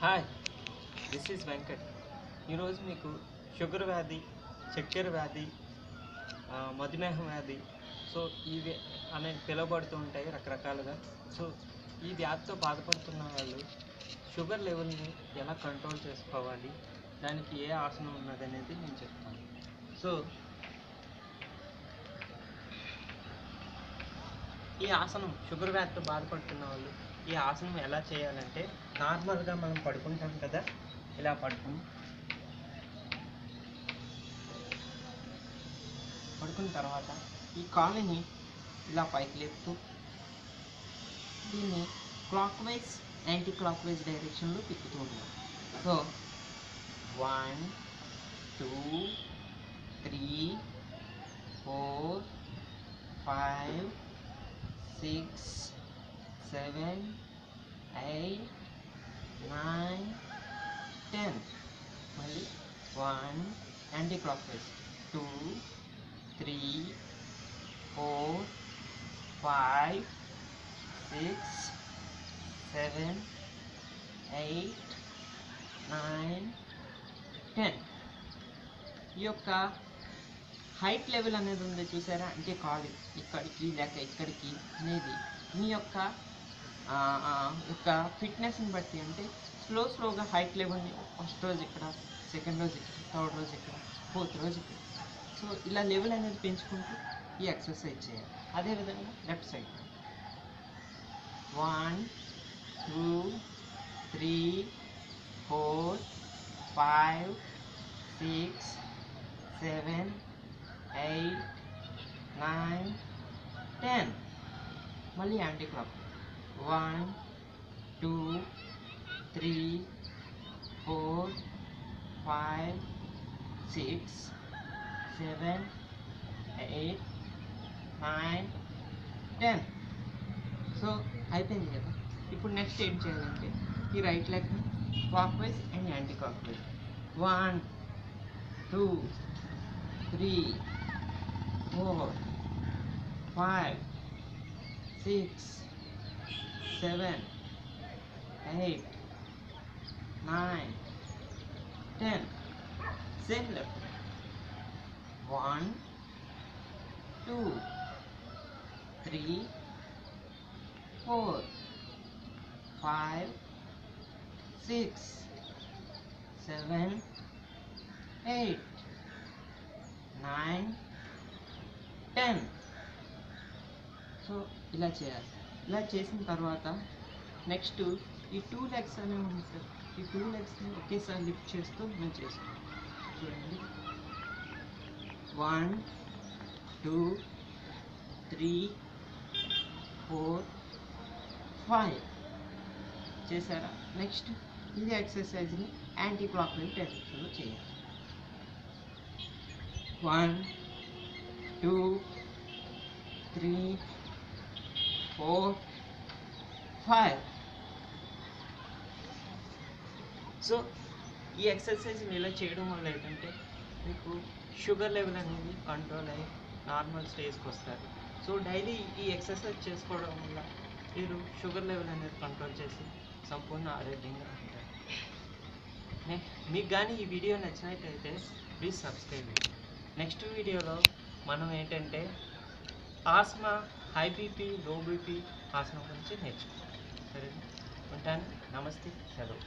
Hi, this is Venkat. ఈరోజు మీకు sugar వ్యాధి, చక్కెర వ్యాధి, మధుమేహం వ్యాధి, సో ఇవి అనేవి పిలువబడుతూ ఉంటాయి రకరకాలుగా. సో ఈ వ్యాధితో బాధపడుతున్న వాళ్ళు షుగర్ లెవెల్ని ఎలా కంట్రోల్ చేసుకోవాలి, దానికి ఏ ఆసనం ఉన్నది అనేది నేను చెప్తాను. సో ఈ ఆసనం షుగర్ వ్యాధితో బాధపడుతున్న వాళ్ళు ఈ ఆసనం ఎలా చేయాలంటే, నార్మల్గా మనం పడుకుంటాం కదా, ఇలా పడుకున్న తర్వాత ఈ కాలుని ఇలా పైకి లేపుతూ దీన్ని clock wise anti clock wise డైరెక్షన్లో తిప్పుతూ ఉన్నాం. సో 1 2 3 4 5 6 7 8 9 10. మళ్ళీ 1 యాంటీ క్లాక్ వైజ్, 2 3 4 5 6 7 8 9 10. ఈ యొక్క హైట్ లెవెల్ అనేది ఉంది చూసారా, అంటే కాలు ఇక్కడికి లేక ఇక్కడికి అనేది మీ యొక్క ఫిట్నెస్ని బట్టి, అంటే స్లోగా హైట్ లెవెల్ని ఫస్ట్ రోజు ఇక్కడ, సెకండ్ రోజు ఇక్కడ, థర్డ్ రోజు ఇక్కడ, ఫోర్త్ రోజు ఇక్కడ, సో ఇలా లెవెల్ అనేది పెంచుకుంటూ ఈ ఎక్సర్సైజ్ చేయాలి. అదేవిధంగా లెఫ్ట్ సైడ్ 1 2 3 4 5 6 7 8 9 10. మళ్ళీ యాంటీ క్లాక్ 1 2 3 4 5 6 7 8 9 10. సో అయిపోయింది కదా. ఇప్పుడు నెక్స్ట్ ఏం చేయాలంటే, ఈ రైట్ లెగ్ని clockwise and anticlockwise 1 2 3 4 5 6 7 8 9 10. Same left 1 2 3 4 5 6 7 8 9 10. So ఇలా చేయాలి. ఇలా చేసిన తర్వాత నెక్స్ట్ ఈ 2 లెగ్స్ అనేవి ఉంటాయి, ఈ 2 లెగ్స్ని ఒకేసారి లిఫ్ట్ చేస్తూ మనం చేస్తాం. చూడండి, 1 2 3 4 5 చేశారా. నెక్స్ట్ ఇది ఎక్సర్సైజ్ని యాంటీ క్లాక్ వైజ్ డైరెక్షన్లో చేయాలి. 1 2 3 4 5. సో ఈ ఎక్సర్సైజ్ని ఇలా చేయడం వల్ల ఏంటంటే, మీకు షుగర్ లెవెల్ అనేది కంట్రోల్ అయ్యి నార్మల్ స్టేజ్కి వస్తారు. సో డైలీ ఈ ఎక్సర్సైజ్ చేసుకోవడం వల్ల మీరు షుగర్ లెవెల్ అనేది కంట్రోల్ చేసి సంపూర్ణ ఆరోగ్యంగా ఉంటారు. మీకు కానీ ఈ వీడియో నచ్చినట్టయితే ప్లీజ్ సబ్స్క్రైబ్. నెక్స్ట్ వీడియోలో మనం ఏంటంటే asthma, high BP, low BP ఆసనం గురించి నేర్చుకుంటాం. సరే, ఉంటాను. నమస్తే, సెలవు.